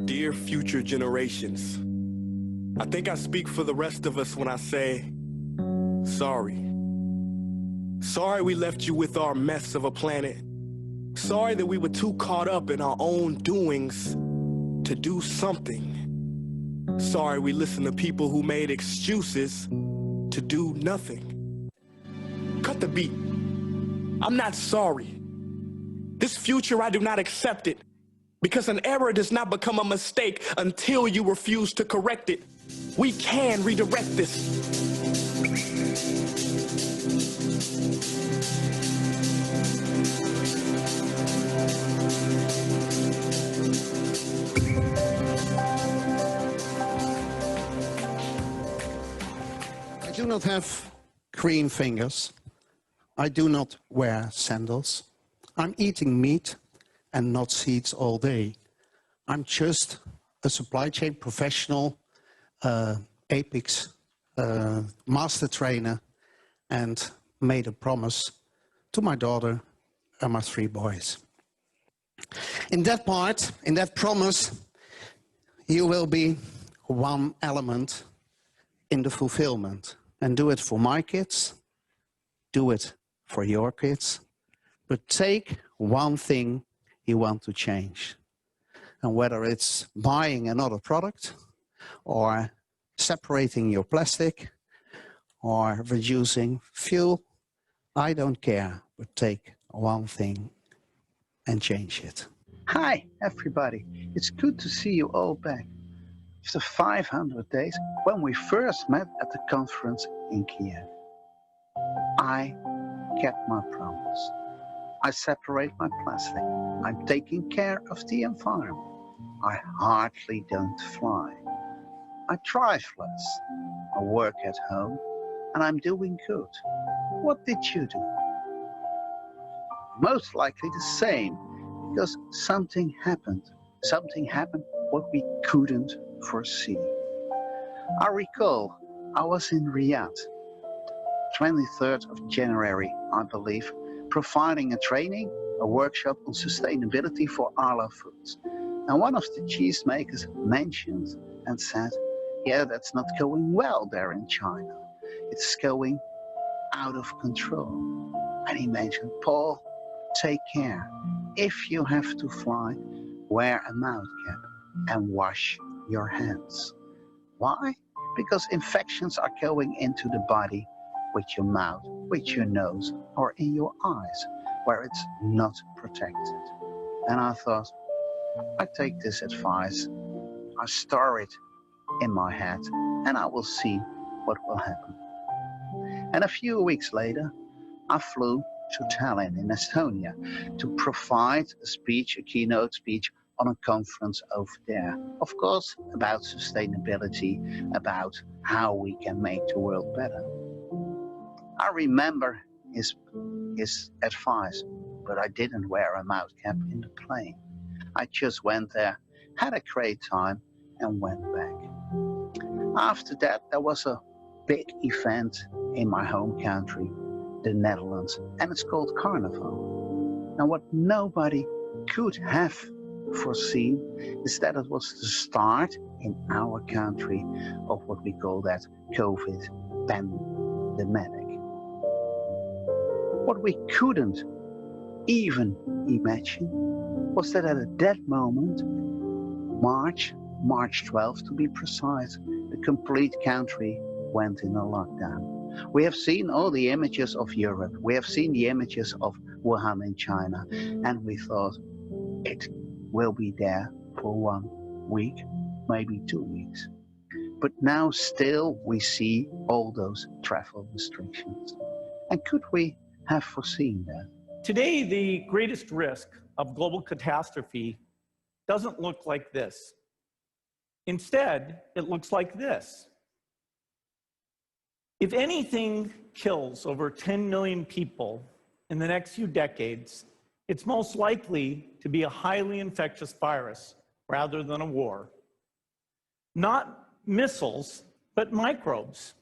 Dear future generations, I think I speak for the rest of us when I say, sorry. Sorry we left you with our mess of a planet. Sorry that we were too caught up in our own doings to do something. Sorry we listened to people who made excuses to do nothing. Cut the beat. I'm not sorry. This future, I do not accept it. Because an error does not become a mistake until you refuse to correct it. We can redirect this. I do not have green fingers. I do not wear sandals. I'm eating meat and not seeds all day. I'm just a supply chain professional, Apex master trainer, and made a promise to my daughter and my 3 boys. In that part, in that promise, you will be one element in the fulfillment. And do it for my kids, do it for your kids, but take one thing you want to change. And whether it's buying another product, or separating your plastic, or reducing fuel, I don't care, but take one thing and change it. Hi everybody, it's good to see you all back. After 500 days, when we first met at the conference in Kiev, I kept my promise. I separate my plastic. I'm taking care of the environment. I hardly don't fly. I drive less. I work at home and I'm doing good. What did you do? Most likely the same, because something happened. Something happened what we couldn't foresee. I recall I was in Riyadh, 23rd of January, I believe, providing a training, a workshop on sustainability for Arla Foods. And one of the cheesemakers mentioned and said, yeah, that's not going well there in China. It's going out of control. And he mentioned, Paul, take care. If you have to fly, wear a mouth cap and wash your hands. Why? Because infections are going into the body with your mouth, with your nose, or in your eyes, where it's not protected. And I thought, I take this advice, I store it in my head, and I will see what will happen. And a few weeks later, I flew to Tallinn in Estonia to provide a speech, a keynote speech on a conference over there. Of course, about sustainability, about how we can make the world better. I remember his advice, but I didn't wear a mouth cap in the plane. I just went there, had a great time, and went back. After that, there was a big event in my home country, the Netherlands, and it's called Carnival. Now, what nobody could have foreseen is that it was the start in our country of what we call that COVID pandemic. What we couldn't even imagine was that at that moment, March 12th to be precise, the complete country went in a lockdown. We have seen all the images of Europe, we have seen the images of Wuhan in China, and we thought it will be there for 1 week, maybe 2 weeks. But now still we see all those travel restrictions. And could we have foreseen that? Today, the greatest risk of global catastrophe doesn't look like this. Instead, it looks like this. If anything kills over 10 million people in the next few decades, it's most likely to be a highly infectious virus rather than a war. Not missiles, but microbes.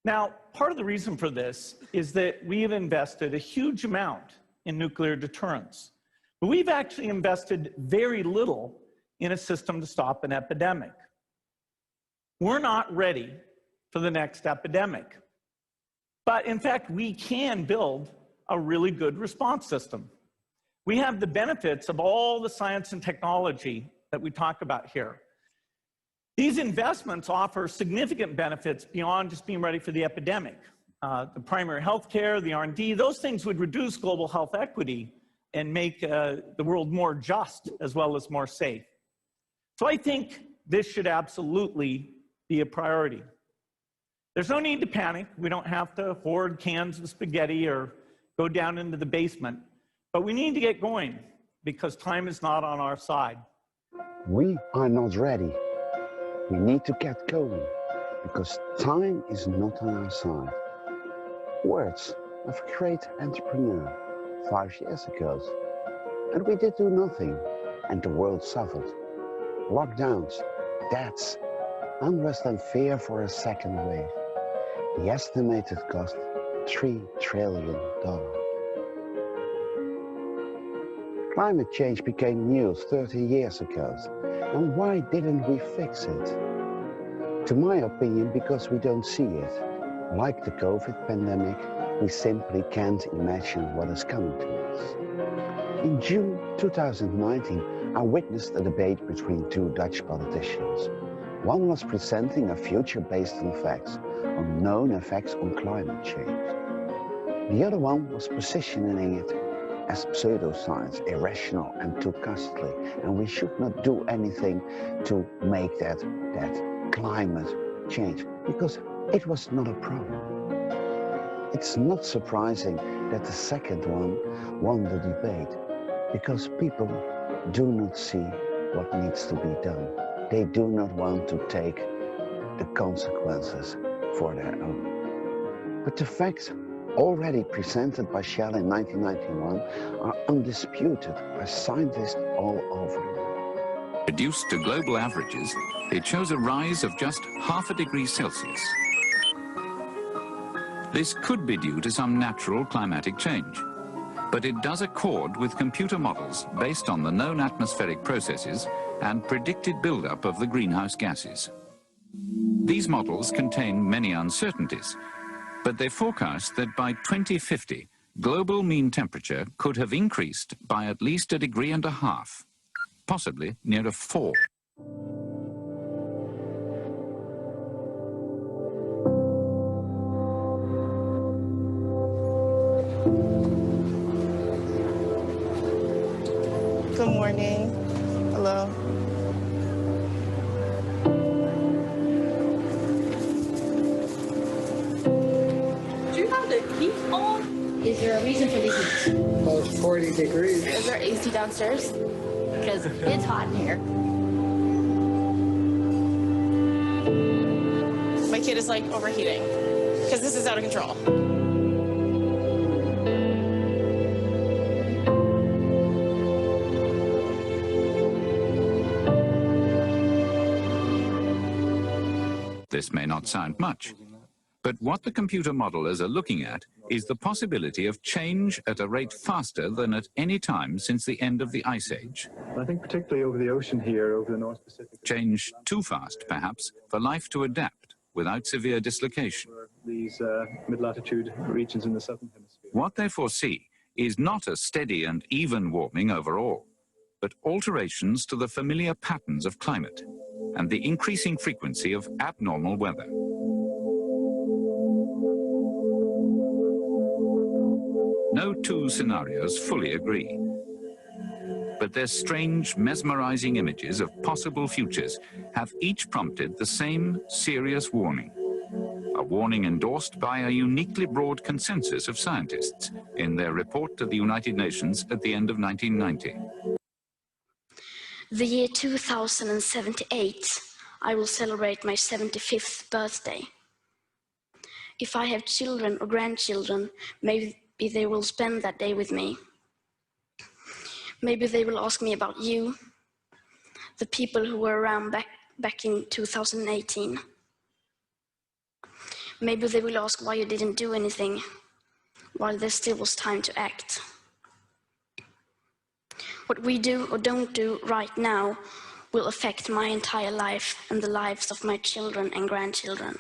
Now, part of the reason for this is that we have invested a huge amount in nuclear deterrence, but we've actually invested very little in a system to stop an epidemic. We're not ready for the next epidemic. But in fact, we can build a really good response system. We have the benefits of all the science and technology that we talk about here. These investments offer significant benefits beyond just being ready for the epidemic. The primary health care, the R&D, those things would reduce global health equity and make the world more just as well as more safe. So I think this should absolutely be a priority. There's no need to panic. We don't have to hoard cans of spaghetti or go down into the basement, but we need to get going because time is not on our side. We are not ready. We need to get going because time is not on our side. Words of a great entrepreneur 5 years ago. And we did do nothing and the world suffered. Lockdowns, deaths, unrest and fear for a second wave. The estimated cost, $3 trillion. Climate change became news 30 years ago. And why didn't we fix it? To my opinion, because we don't see it. Like the COVID pandemic, we simply can't imagine what is coming to us. In June 2019, I witnessed a debate between two Dutch politicians. One was presenting a future based on facts, on known effects on climate change. The other one was positioning it as pseudoscience, irrational and too costly, and we should not do anything to make that climate change, because it was not a problem. It's not surprising that the second one won the debate, because people do not see what needs to be done. They do not want to take the consequences for their own. But the facts already presented by Shell in 1991 are undisputed by scientists all over the world. Reduced to global averages, it shows a rise of just 0.5 degrees Celsius. This could be due to some natural climatic change, but it does accord with computer models based on the known atmospheric processes and predicted buildup of the greenhouse gases. These models contain many uncertainties, but they forecast that by 2050, global mean temperature could have increased by at least 1.5 degrees, possibly near 4. Good morning. Hello. Do you have the heat on? Is there a reason for the heat? Well, it's 40 degrees. Is there AC downstairs? Because it's hot in here. My kid is like overheating because this is out of control. This may not sound much, but what the computer modelers are looking at is the possibility of change at a rate faster than at any time since the end of the Ice Age. I think particularly over the ocean here, over the North Pacific. Change too fast, perhaps, for life to adapt without severe dislocation. These mid-latitude regions in the southern hemisphere. What they foresee is not a steady and even warming overall, but alterations to the familiar patterns of climate and the increasing frequency of abnormal weather. No two scenarios fully agree, but their strange, mesmerizing images of possible futures have each prompted the same serious warning, a warning endorsed by a uniquely broad consensus of scientists in their report to the United Nations at the end of 1990. The year 2078, I will celebrate my 75th birthday. If I have children or grandchildren, maybe they will spend that day with me. Maybe they will ask me about you, the people who were around back in 2018. Maybe they will ask why you didn't do anything, while there still was time to act. What we do or don't do right now will affect my entire life and the lives of my children and grandchildren.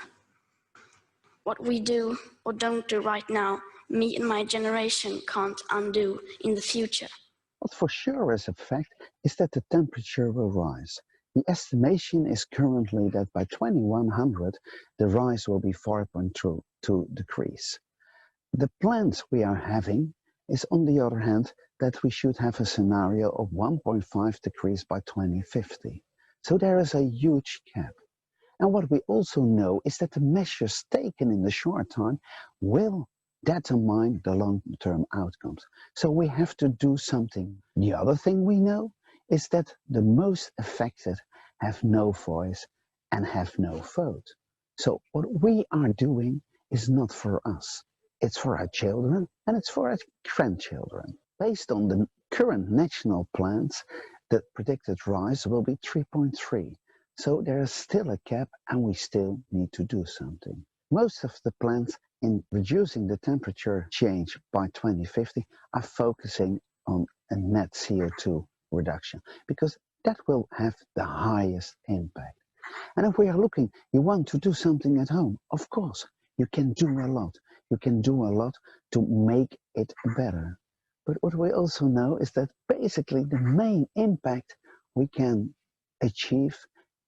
What we do or don't do right now, me and my generation can't undo in the future. What for sure is a fact is that the temperature will rise. The estimation is currently that by 2100 the rise will be 4.2 degrees. The plans we are having is, on the other hand, that we should have a scenario of 1.5 degrees by 2050. So there is a huge gap. And what we also know is that the measures taken in the short time will determine the long-term outcomes. So we have to do something. The other thing we know is that the most affected have no voice and have no vote. So what we are doing is not for us. It's for our children and it's for our grandchildren. Based on the current national plans, the predicted rise will be 3.3. So there is still a gap and we still need to do something. Most of the plans in reducing the temperature change by 2050 are focusing on a net CO2 reduction because that will have the highest impact. And if we are looking, you want to do something at home, of course, you can do a lot. You can do a lot to make it better. But what we also know is that basically the main impact we can achieve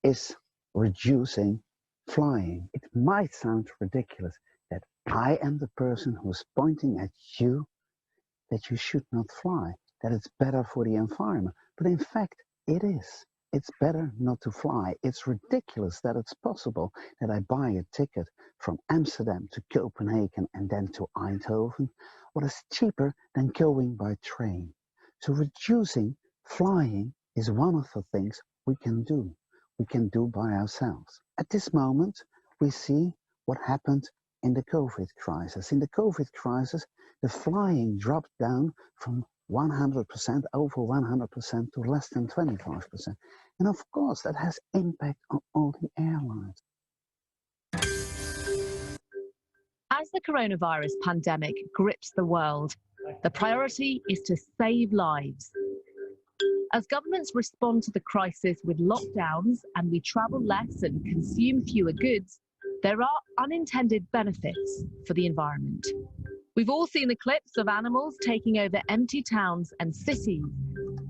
is reducing flying. It might sound ridiculous that I am the person who's pointing at you that you should not fly, that it's better for the environment. But in fact, it is. It's better not to fly. It's ridiculous that it's possible that I buy a ticket from Amsterdam to Copenhagen and then to Eindhoven. What is cheaper than going by train? So reducing flying is one of the things we can do. We can do by ourselves. At this moment, we see what happened in the COVID crisis. In the COVID crisis, the flying dropped down from 100%, over 100% to less than 25%. And of course, that has impact on all the airlines. As the coronavirus pandemic grips the world, the priority is to save lives. As governments respond to the crisis with lockdowns and we travel less and consume fewer goods, there are unintended benefits for the environment. We've all seen the clips of animals taking over empty towns and cities,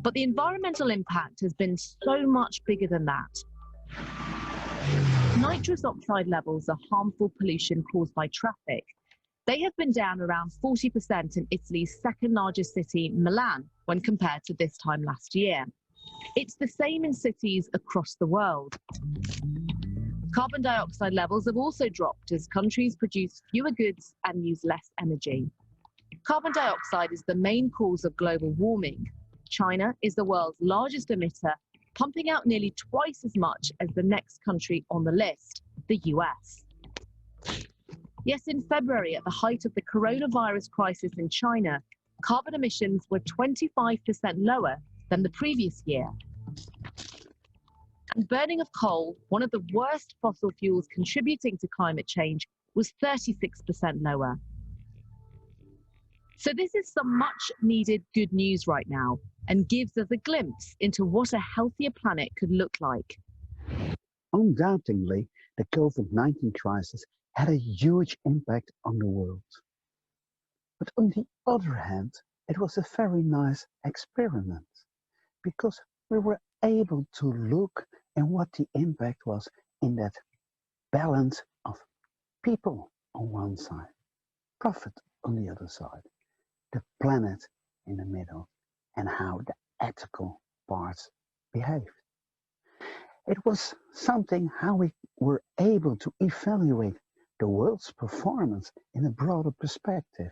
but the environmental impact has been so much bigger than that. Nitrous oxide levels are harmful pollution caused by traffic. They have been down around 40% in Italy's second largest city, Milan, when compared to this time last year. It's the same in cities across the world. Carbon dioxide levels have also dropped as countries produce fewer goods and use less energy. Carbon dioxide is the main cause of global warming. China is the world's largest emitter, pumping out nearly twice as much as the next country on the list, the US. Yes, in February, at the height of the coronavirus crisis in China, carbon emissions were 25% lower than the previous year. And burning of coal, one of the worst fossil fuels contributing to climate change, was 36% lower. So this is some much needed good news right now and gives us a glimpse into what a healthier planet could look like. Undoubtedly, the COVID-19 crisis had a huge impact on the world. But on the other hand, it was a very nice experiment because we were able to look at what the impact was in that balance of people on one side, profit on the other side, the planet in the middle, and how the ethical parts behaved. It was something how we were able to evaluate the world's performance in a broader perspective.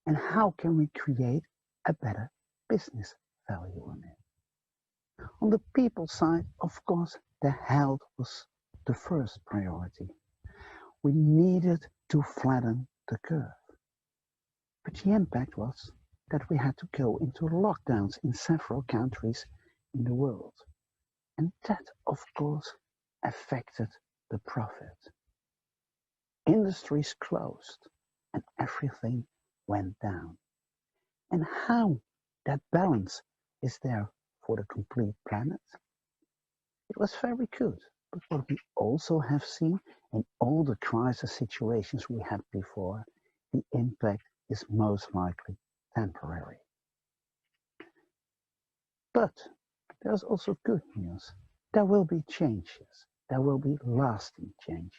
And how can we create a better business value on it? On the people side, of course, the health was the first priority. We needed to flatten the curve. But the impact was that we had to go into lockdowns in several countries in the world. And that, of course, affected the profit. Industries closed and everything went down. And how that balance is there for the complete planet? It was very good. But what we also have seen in all the crisis situations we had before, the impact is most likely temporary. But there's also good news. There will be changes. There will be lasting changes.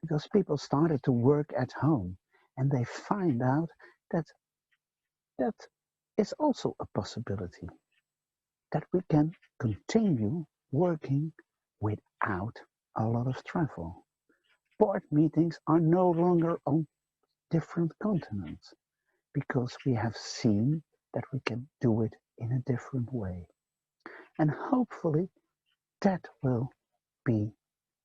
Because people started to work at home and they find out that that is also a possibility. That we can continue working without a lot of travel. Board meetings are no longer on different continents because we have seen that we can do it in a different way. And hopefully that will be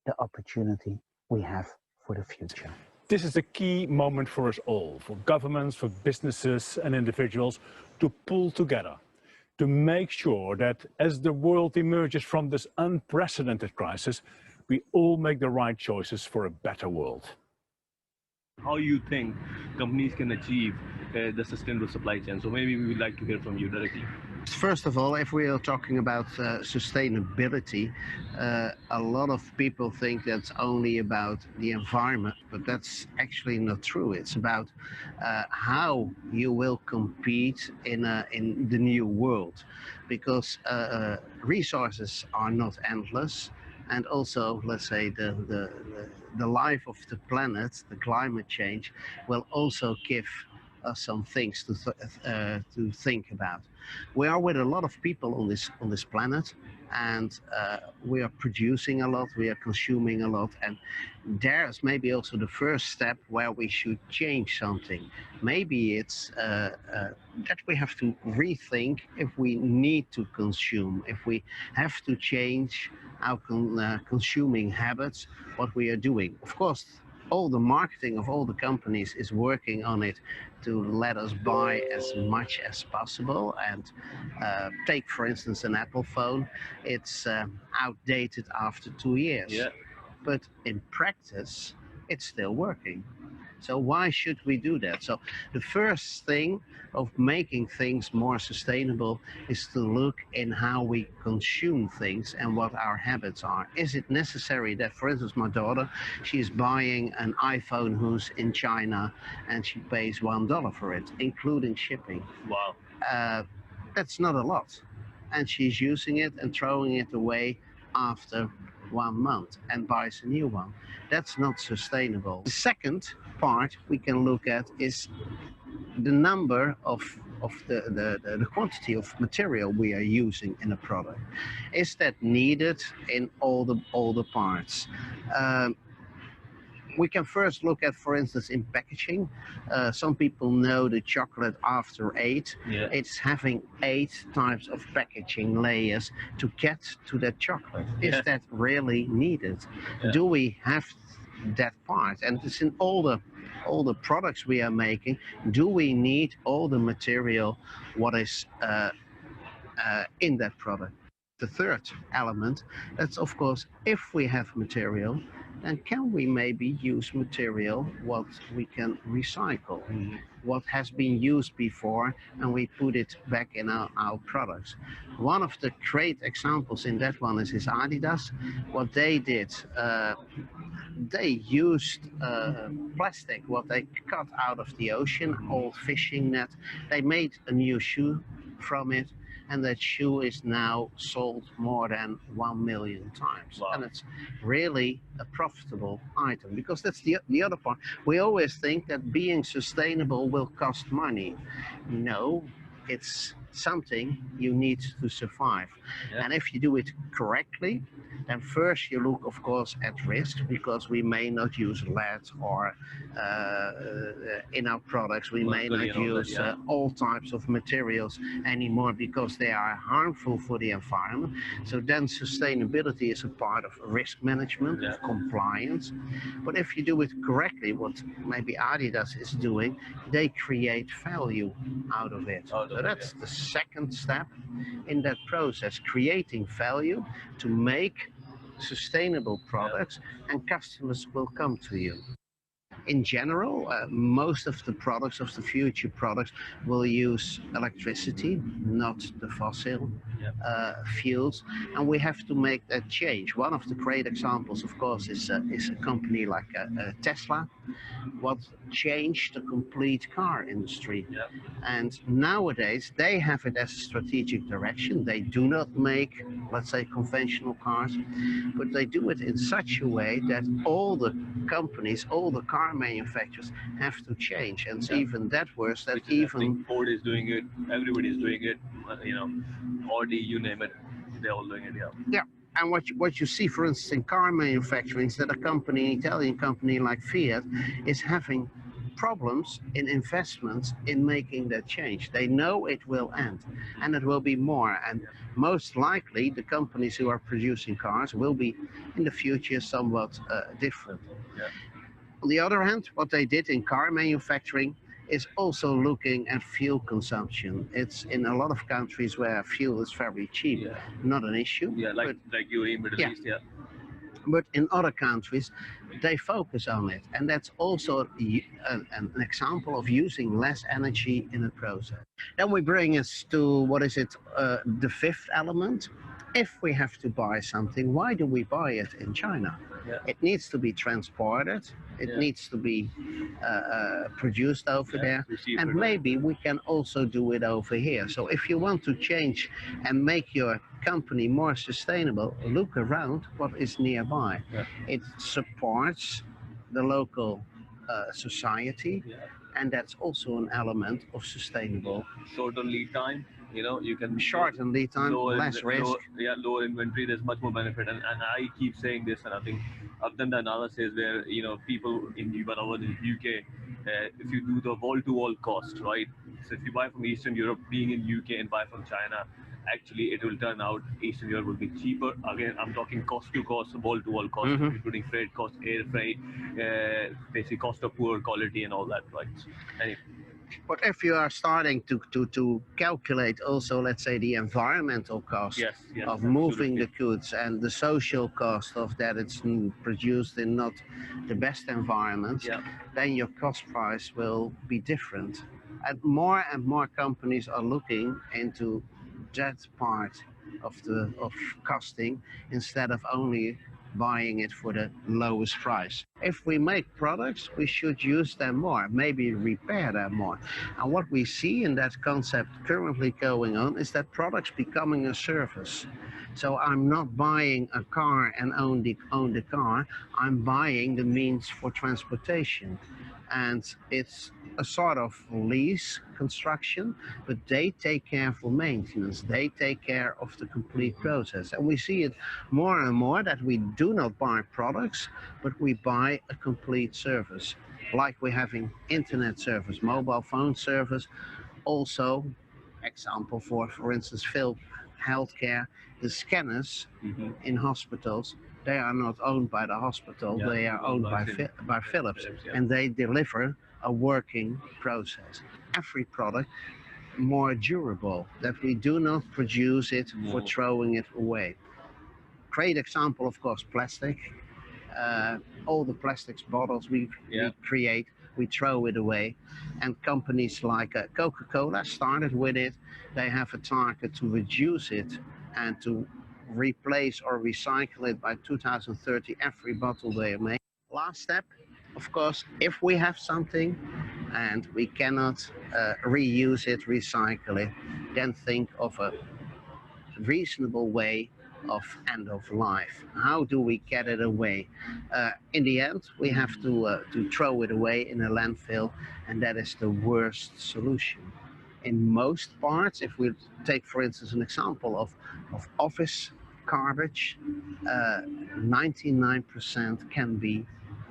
the opportunity we have for the future. This is a key moment for us all, for governments, for businesses and individuals to pull together, to make sure that as the world emerges from this unprecedented crisis, we all make the right choices for a better world. How you think companies can achieve the sustainable supply chain? So maybe we would like to hear from you directly. First of all, if we are talking about sustainability, a lot of people think that's only about the environment, but that's actually not true. It's about how you will compete in the new world, because resources are not endless. And also, let's say, the life of the planet, the climate change, will also give us some things to think about. We are with a lot of people on this planet, and we are producing a lot, we are consuming a lot, and there's maybe also the first step where we should change something. Maybe it's that we have to rethink if we need to consume, if we have to change our consuming habits, what we are doing. Of course, all the marketing of all the companies is working on it to let us buy as much as possible. And take, for instance, an Apple phone. It's outdated after 2 years. Yeah. But in practice, it's still working. So why should we do that? So the first thing of making things more sustainable is to look in how we consume things and what our habits are. Is it necessary that, for instance, my daughter, she's buying an iPhone who's in China and she pays $1 for it, including shipping? Wow. That's not a lot. And she's using it and throwing it away after 1 month and buys a new one. That's not sustainable. The second part we can look at is the number of the quantity of material we are using in a product. Is that needed in all the parts? We can first look at, for instance, in packaging. Some people know the chocolate after 8. Yeah. It's having 8 types of packaging layers to get to that chocolate. Is that really needed? Yeah. Do we have that part? And it's in all the products we are making. Do we need all the material what is in that product? The third element, that's of course, if we have material, then can we maybe use material what we can recycle, what has been used before, and we put it back in our products. One of the great examples in that one is Adidas. What they did, they used plastic, what they cut out of the ocean, old fishing net. They made a new shoe from it, and that shoe is now sold more than 1 million times. Wow. And it's really a profitable item, because that's the other part. We always think that being sustainable will cost money. No, it's something you need to survive. Yeah. And if you do it correctly, then first you look, of course, at risk, because we may not use lead or in our products. We may not use all types of materials anymore because they are harmful for the environment. So then sustainability is a part of risk management, of compliance. But if you do it correctly, what maybe Adidas is doing, they create value out of it. So that's the second step in that process, creating value to make sustainable products, and customers will come to you. In general, most of the products, of the future products, will use electricity, not the fossil fuels, and we have to make that change. One of the great examples, of course, is a company like Tesla, what changed the complete car industry. And nowadays they have it as a strategic direction. They do not make, let's say, conventional cars, but they do it in such a way that all the companies, all the car manufacturers have to change. And it's even that worse, that even Ford is doing it, everybody is doing it, Audi, you name it, they're all doing it. Yeah. And what you see, for instance, in car manufacturing, is that a company, an Italian company like Fiat, is having problems in investments in making that change. They know it will end, and it will be more. And most likely, the companies who are producing cars will be, in the future, somewhat different. On the other hand, what they did in car manufacturing is also looking at fuel consumption. It's in a lot of countries where fuel is very cheap, not an issue. Like UAE, Middle East, But in other countries, they focus on it. And that's also an example of using less energy in a process. Then we bring us to, what is it, the fifth element. If we have to buy something, why do we buy it in China? It needs to be transported. It needs to be produced over there. And maybe we can also do it over here. So if you want to change and make your company more sustainable, look around what is nearby. It supports the local society, and that's also an element of sustainable. Shorter lead time, you can shorten lead time, less risk. Lower inventory, there's much more benefit. And I keep saying this, and I think I've done the analysis where, people in UK, if you do the wall-to-wall cost, right? So if you buy from Eastern Europe, being in UK, and buy from China, actually it will turn out Eastern Europe will be cheaper. Again, I'm talking cost to cost, wall-to-wall cost, including freight cost, air freight, basic cost of poor quality and all that, right? Anyway. But if you are starting to calculate also, let's say, the environmental cost of moving the goods and the social cost of that it's produced in not the best environments, then your cost price will be different. And more companies are looking into that part of costing instead of only buying it for the lowest price. If we make products, we should use them more, maybe repair them more. And what we see in that concept currently going on is that products becoming a service. So I'm not buying a car and own the car, I'm buying the means for transportation. And it's a sort of lease construction, but they take care for maintenance. They take care of the complete process. And we see it more and more that we do not buy products, but we buy a complete service. Like we're having internet service, mobile phone service. Also, example for instance, healthcare, the scanners in hospitals, they are not owned by the hospital, they are owned by Philips, and they deliver a working process. Every product more durable, that we do not produce it for throwing it away. Great example, of course, plastic. All the plastics bottles we create, we throw it away. And companies like Coca-Cola started with it. They have a target to reduce it and to replace or recycle it by 2030, every bottle they make. Last step, of course, if we have something and we cannot reuse it, recycle it, then think of a reasonable way of end of life. How do we get it away? In the end, we have to throw it away in a landfill, and that is the worst solution. In most parts, if we take, for instance, an example of office garbage, 99% can be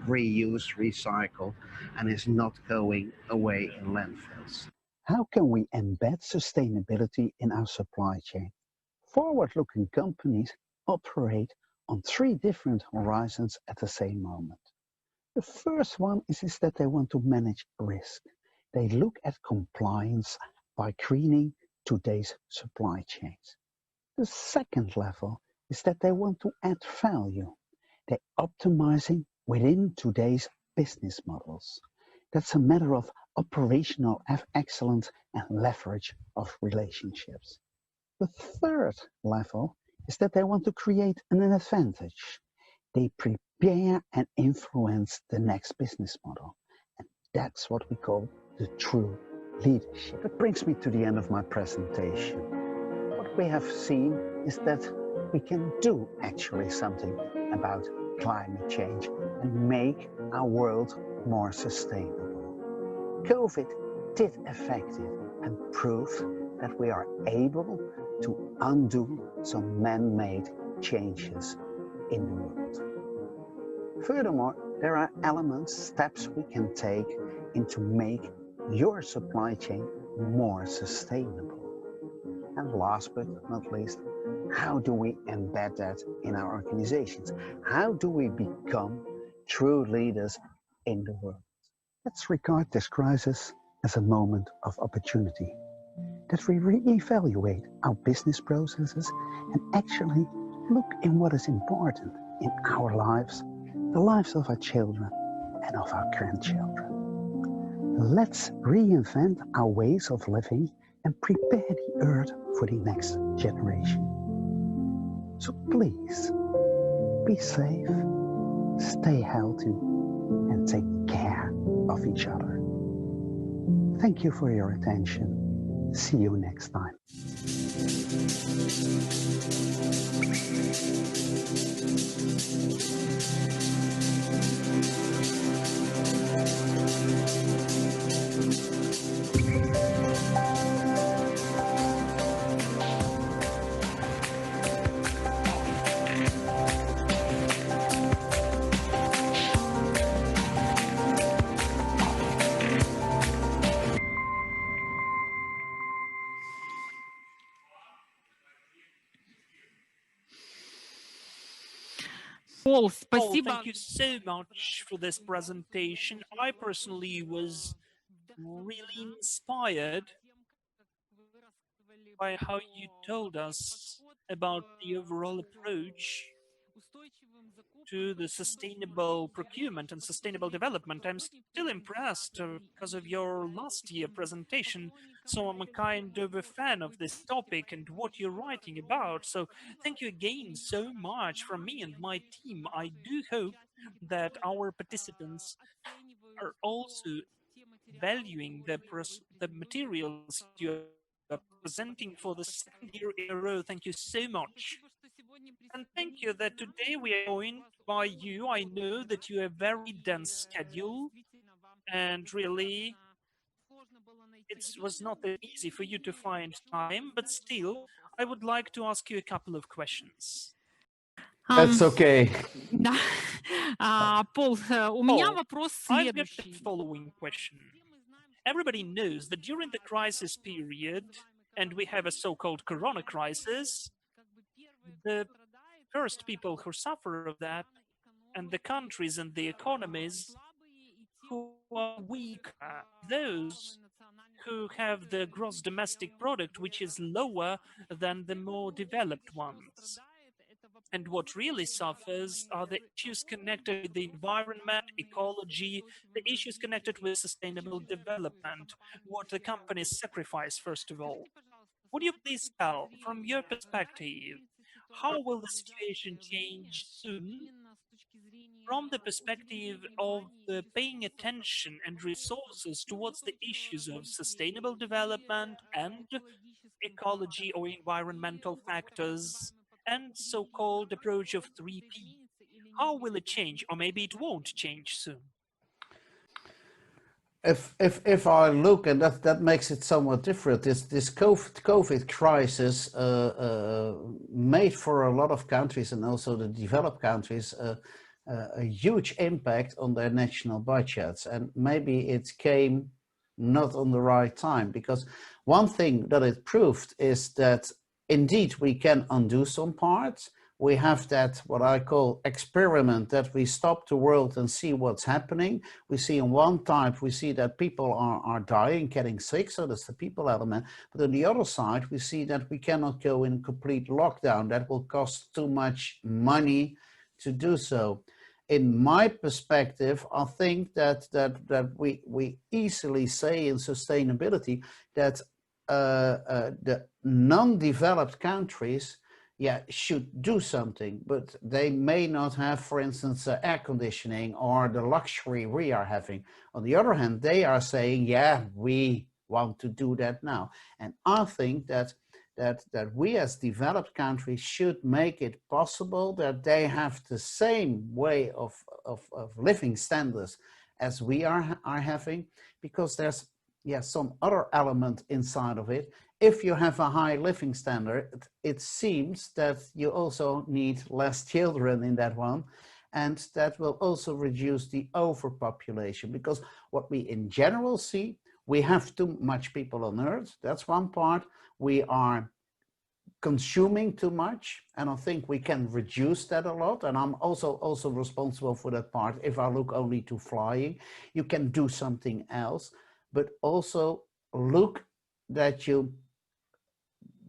reused, recycled, and is not going away in landfills. How can we embed sustainability in our supply chain? Forward-looking companies operate on 3 different horizons at the same moment. The first one is that they want to manage risk. They look at compliance by greening today's supply chains. The second level is that they want to add value. They're optimizing within today's business models. That's a matter of operational excellence and leverage of relationships. The third level is that they want to create an advantage. They prepare and influence the next business model. And that's what we call the true leadership. That brings me to the end of my presentation. What we have seen is that we can do actually something about climate change and make our world more sustainable. COVID did affect it and proved that we are able to undo some man-made changes in the world. Furthermore, there are elements, steps we can take to make your supply chain more sustainable. And last but not least, how do we embed that in our organizations? How do we become true leaders in the world? Let's regard this crisis as a moment of opportunity, that we re-evaluate our business processes and actually look in what is important in our lives, the lives of our children and of our grandchildren. Let's reinvent our ways of living and prepare the earth for the next generation. So please, be safe, stay healthy, and take care of each other. Thank you for your attention. See you next time. Paul, thank you so much for this presentation. I personally was really inspired by how you told us about the overall approach to the sustainable procurement and sustainable development. I'm still impressed because of your last year presentation. So I'm a kind of a fan of this topic and what you're writing about. So thank you again so much from me and my team. I do hope that our participants are also valuing the materials you are presenting for the second year in a row. Thank you so much. And thank you that today we are joined by you. I know that you have a very dense schedule and really it was not that easy for you to find time, but still I would like to ask you a couple of questions. That's okay. Пол, у меня вопрос следующий. I've got the following question. Everybody knows that during the crisis period, and we have a so-called corona crisis, the first people who suffer of that and the countries and the economies who are weaker, those who have the gross domestic product which is lower than the more developed ones. And what really suffers are the issues connected with the environment, ecology, the issues connected with sustainable development, what the companies sacrifice, first of all. Would you please tell, from your perspective, how will the situation change soon from the perspective of paying attention and resources towards the issues of sustainable development and ecology or environmental factors and so-called approach of 3P? How will it change? Or maybe it won't change soon. If I look, and that makes it somewhat different, this COVID crisis made for a lot of countries and also the developed countries a huge impact on their national budgets, and maybe it came not on the right time, because one thing that it proved is that indeed we can undo some parts. We have that, what I call experiment, that we stop the world and see what's happening. We see on one type, we see that people are dying, getting sick, so that's the people element. But on the other side, we see that we cannot go in complete lockdown. That will cost too much money to do so. in my perspective, I think that we easily say in sustainability that the non-developed countries, yeah, should do something, but they may not have, for instance, air conditioning or the luxury we are having. On the other hand, they are saying, yeah, we want to do that now. And I think that we as developed countries should make it possible that they have the same way of living standards as we are having, because there's some other element inside of it. If you have a high living standard, it seems that you also need less children in that one, and that will also reduce the overpopulation, because what we in general see, we have too much people on Earth. That's one part. We are consuming too much, and I think we can reduce that a lot. And I'm also responsible for that part. If I look only to flying, you can do something else, but also look that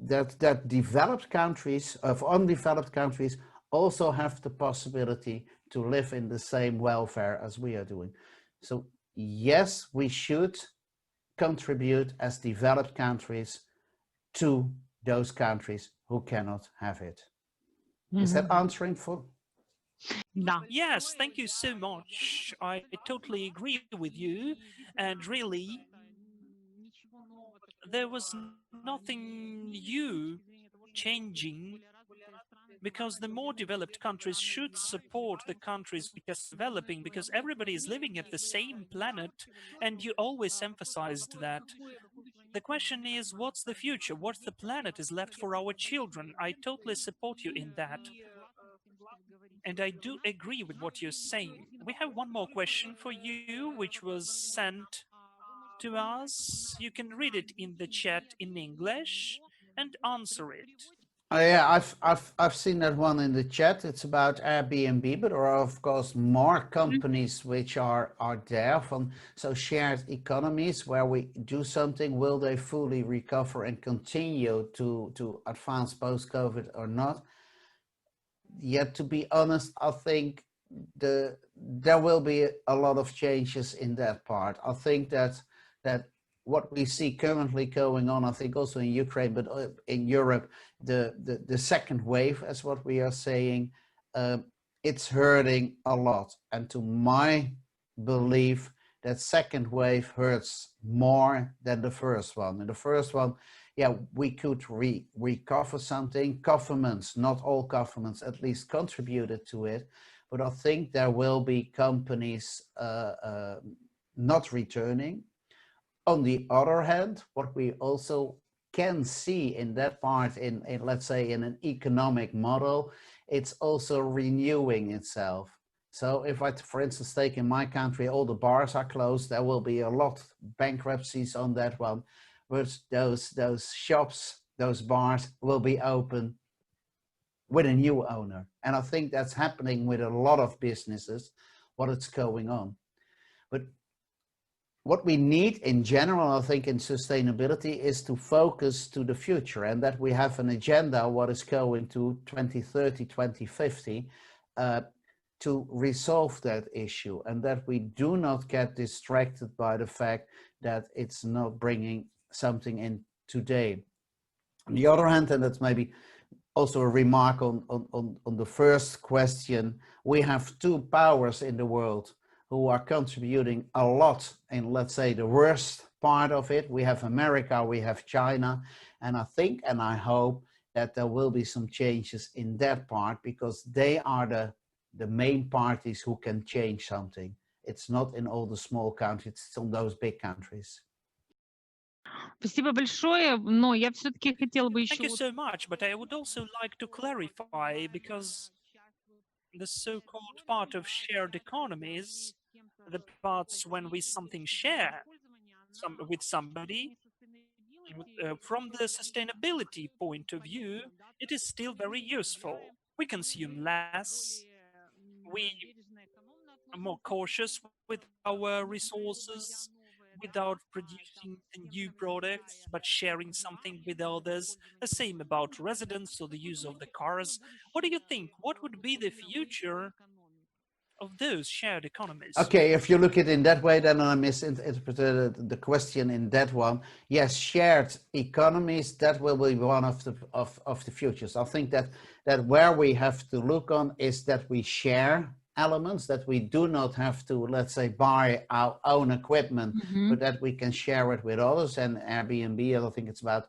that developed countries of undeveloped countries also have the possibility to live in the same welfare as we are doing. So yes, we should contribute as developed countries to those countries who cannot have it. Is that answering for? Yes, thank you so much. I totally agree with you. And really, there was nothing new changing, because the more developed countries should support the countries which are developing, because everybody is living at the same planet, and you always emphasized that. The question is, what's the future? What's the planet is left for our children? I totally support you in that. And I do agree with what you're saying. We have one more question for you, which was sent to us. You can read it in the chat in English and answer it. Oh, yeah, I've seen that one in the chat. It's about Airbnb, but there are of course more companies which are there from, so shared economies where we do something. Will they fully recover and continue to advance post-COVID or not? Yet, to be honest, I think there will be a lot of changes in that part. I think that what we see currently going on, I think also in Ukraine, but in Europe, the second wave, as what we are saying, it's hurting a lot. And to my belief, that second wave hurts more than the first one. And the first one, yeah, we could recover something. Governments, not all governments, at least contributed to it. But I think there will be companies not returning. On the other hand, what we also can see in that part, in let's say in an economic model, it's also renewing itself. So if I, for instance, take in my country, all the bars are closed, there will be a lot of bankruptcies on that one. But those shops, those bars will be open with a new owner. And I think that's happening with a lot of businesses, what it's going on. But what we need in general, I think, in sustainability is to focus to the future, and that we have an agenda, what is going to 2030, 2050, to resolve that issue, and that we do not get distracted by the fact that it's not bringing something in today. On the other hand, and that's maybe also a remark on the first question, we have two powers in the world who are contributing a lot in, let's say, the worst part of it. We have America, we have China, and I think and I hope that there will be some changes in that part, because they are the main parties who can change something. It's not in all the small countries, it's on those big countries. Спасибо большое, но я все-таки хотела бы Thank еще... you so much, but I would also like to clarify, because the so-called part of shared economies, the parts when we something share with somebody, from the sustainability point of view, it is still very useful. We consume less, we are more cautious with our resources, without producing new products, but sharing something with others. The same about residents or the use of the cars. What do you think? What would be the future of those shared economies. Okay, if you look at it in that way, then I misinterpreted the question in that one. Yes, shared economies, that will be one of the futures. I think that where we have to look on is that we share elements, that we do not have to, let's say, buy our own equipment, but that we can share it with others. And Airbnb, I think it's about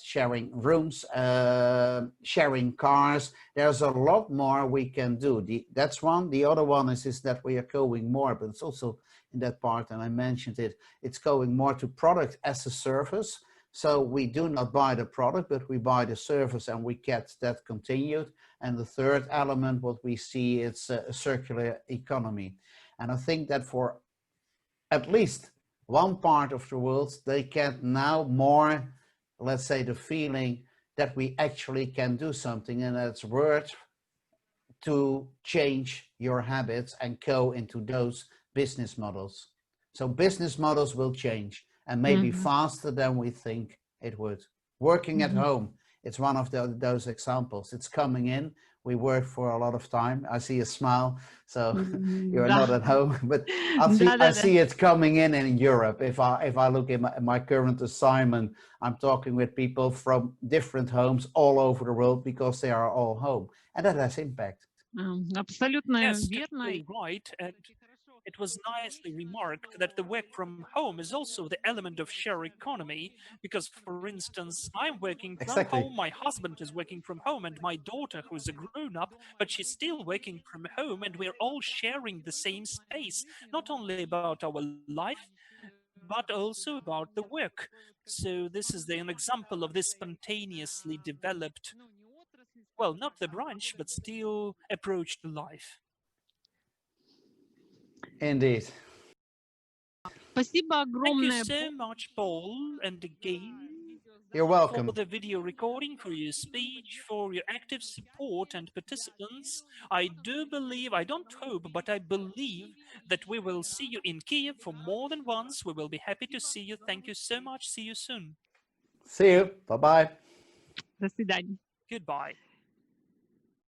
sharing rooms, sharing cars. There's a lot more we can do. That's one. The other one is that we are going more, but it's also in that part, and I mentioned it, it's going more to product as a service. So we do not buy the product, but we buy the service, and we get that continued. And the third element, what we see, it's a circular economy. And I think that for at least one part of the world, they get now more, let's say, the feeling that we actually can do something, and it's worth to change your habits and go into those business models. So business models will change, and maybe faster than we think it would. Working at home, it's one of those examples. It's coming in. We work for a lot of time. I see a smile, so you're not at home, but I see it coming in Europe. If I look at my current assignment, I'm talking with people from different homes all over the world because they are all home, and that has impact. Абсолютно Yes, верно. totally right. And it was nicely remarked that the work from home is also the element of share economy, because, for instance, I'm working from home, my husband is working from home, and my daughter, who is a grown-up, but she's still working from home, and we're all sharing the same space, not only about our life, but also about the work. So this is an example of this spontaneously developed, well, not the branch, but still approach to life. Indeed. Спасибо Thank you огромное. so much, Paul, and again, you're welcome. For the video recording, for your speech, for your active support and participants. I do believe, I don't hope, but I believe that we will see you in Kiev for more than once. We will be happy to see you. Thank you so much. See you soon. See you. Bye-bye. До свидания. Goodbye.